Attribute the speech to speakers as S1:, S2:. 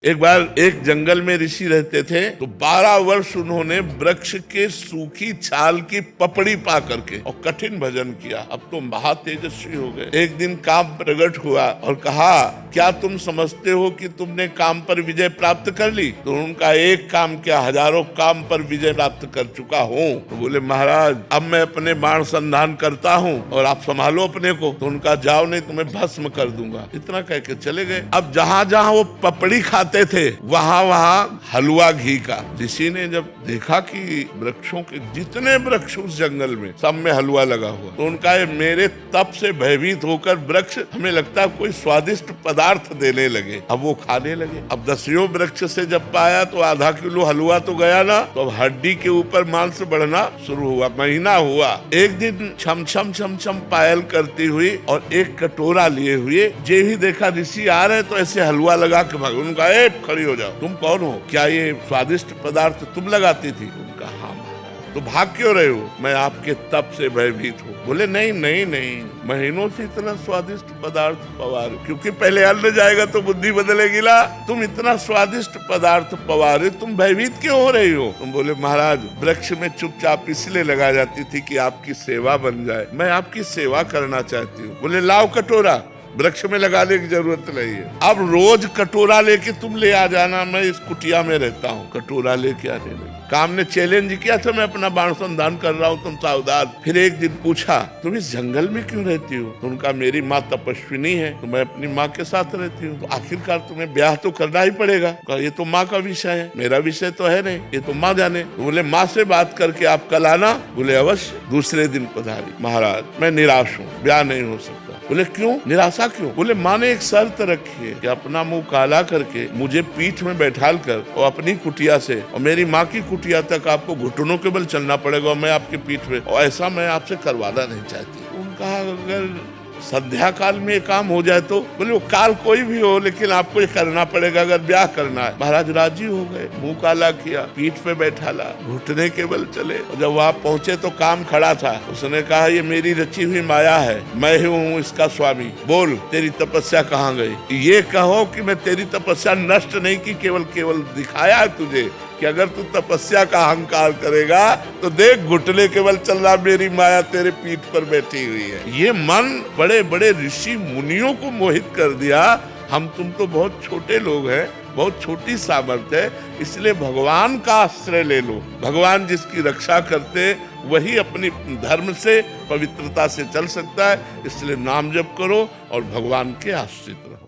S1: एक बार एक जंगल में ऋषि रहते थे, तो 12 वर्ष उन्होंने वृक्ष के सूखी छाल की पपड़ी पा करके और कठिन भजन किया। अब तो महा तेजस्वी हो गए। एक दिन काम प्रकट हुआ और कहा, क्या तुम समझते हो कि तुमने काम पर विजय प्राप्त कर ली? तो उनका एक काम क्या, हजारों काम पर विजय प्राप्त कर चुका हूँ। तो बोले, महाराज अब मैं अपने बाण संधान करता हूँ और आप संभालो अपने को। तो उनका, जाओ नहीं तुम्हें भस्म कर दूंगा। इतना कह के चले गए। अब जहाँ जहाँ वो पपड़ी खाते थे वहाँ वहाँ हलवा घी का। ऋषि ने जब देखा कि वृक्षों के जितने वृक्ष उस जंगल में सब में हलवा लगा हुआ, तो उनका, मेरे तप से भयभीत होकर वृक्ष हमें लगता है कोई स्वादिष्ट पदार्थ देने लगे। अब वो खाने लगे। अब 10वें वृक्ष से जब पाया तो आधा किलो हलवा तो गया ना, तो अब हड्डी के ऊपर मांस बढ़ना शुरू हुआ। महीना हुआ। एक दिन छम छम छम छम पायल करती हुई और एक कटोरा लिए हुए, जे ही देखा ऋषि आ रहे तो ऐसे हलवा लगा के भाग। उनका, खड़ी हो जाओ, तुम कौन हो? क्या ये स्वादिष्ट पदार्थ तुम लगाती थी? उनका, हाँ। तो भाग क्यों रहे हो? मैं आपके तप से भयभीत हूँ। बोले, नहीं नहीं नहीं, महीनों से इतना स्वादिष्ट पदार्थ पवा रहे, क्योंकि पहले अन्न जाएगा तो बुद्धि बदलेगी ना। तुम इतना स्वादिष्ट पदार्थ पवा रहे, तुम भयभीत क्यों हो रही हो? तुम बोले, महाराज वृक्ष में चुपचाप इसलिए लगा जाती थी कि आपकी सेवा बन जाए। मैं आपकी सेवा करना चाहती हूँ। बोले, लाओ कटोरा। वृक्ष में लगाने की जरूरत नहीं है। अब रोज कटोरा लेके तुम ले आ जाना, मैं इस कुटिया में रहता हूँ। कटोरा लेके आने लगे। काम ने चैलेंज किया था, मैं अपना बाण संधान कर रहा हूँ, तुम सावधान। फिर एक दिन पूछा, तुम इस जंगल में क्यों रहती हो? तो उनका, मेरी माँ तपस्विनी है तो मैं अपनी माँ के साथ रहती हूँ। तो आखिरकार तुम्हें ब्याह तो करना ही पड़ेगा। ये तो माँ का विषय है, मेरा विषय तो है नहीं, ये तो माँ जाने। तो बोले, माँ से बात करके आप कल आना। बोले, अवश्य। दूसरे दिन पधारी। महाराज मैं निराश हूँ, ब्याह नहीं हो सकता। बोले, क्यों? निराशा क्यों? बोले, माँ ने एक शर्त रखी है कि अपना मुंह काला करके मुझे पीठ में बैठाल कर और अपनी कुटिया से और मेरी माँ की कुटिया तक आपको घुटनों के बल चलना पड़ेगा और मैं आपके पीठ में, और ऐसा मैं आपसे करवाना नहीं चाहती। उनका, अगर संध्या काल में ये काम हो जाए तो? बोले, वो काल कोई भी हो, लेकिन आपको ये करना पड़ेगा अगर ब्याह करना है। महाराज राजी हो गए। मुंह काला किया, पीठ पे बैठाला, घुटने के बल चले। और जब वहाँ पहुंचे तो काम खड़ा था। उसने कहा, ये मेरी रची हुई माया है, मैं ही हूँ इसका स्वामी। बोल, तेरी तपस्या कहाँ गई? ये कहो कि मैं तेरी तपस्या नष्ट नहीं की, केवल दिखाया है तुझे कि अगर तू तपस्या का अहंकार करेगा तो देख, घुटने के बल चल रहा, मेरी माया तेरे पीठ पर बैठी हुई है। ये मन बड़े बड़े ऋषि मुनियों को मोहित कर दिया। हम तुम तो बहुत छोटे लोग हैं, बहुत छोटी सामर्थ्य है, इसलिए भगवान का आश्रय ले लो। भगवान जिसकी रक्षा करते वही अपनी धर्म से, पवित्रता से चल सकता है। इसलिए नाम जप करो और भगवान के आश्रित रहो।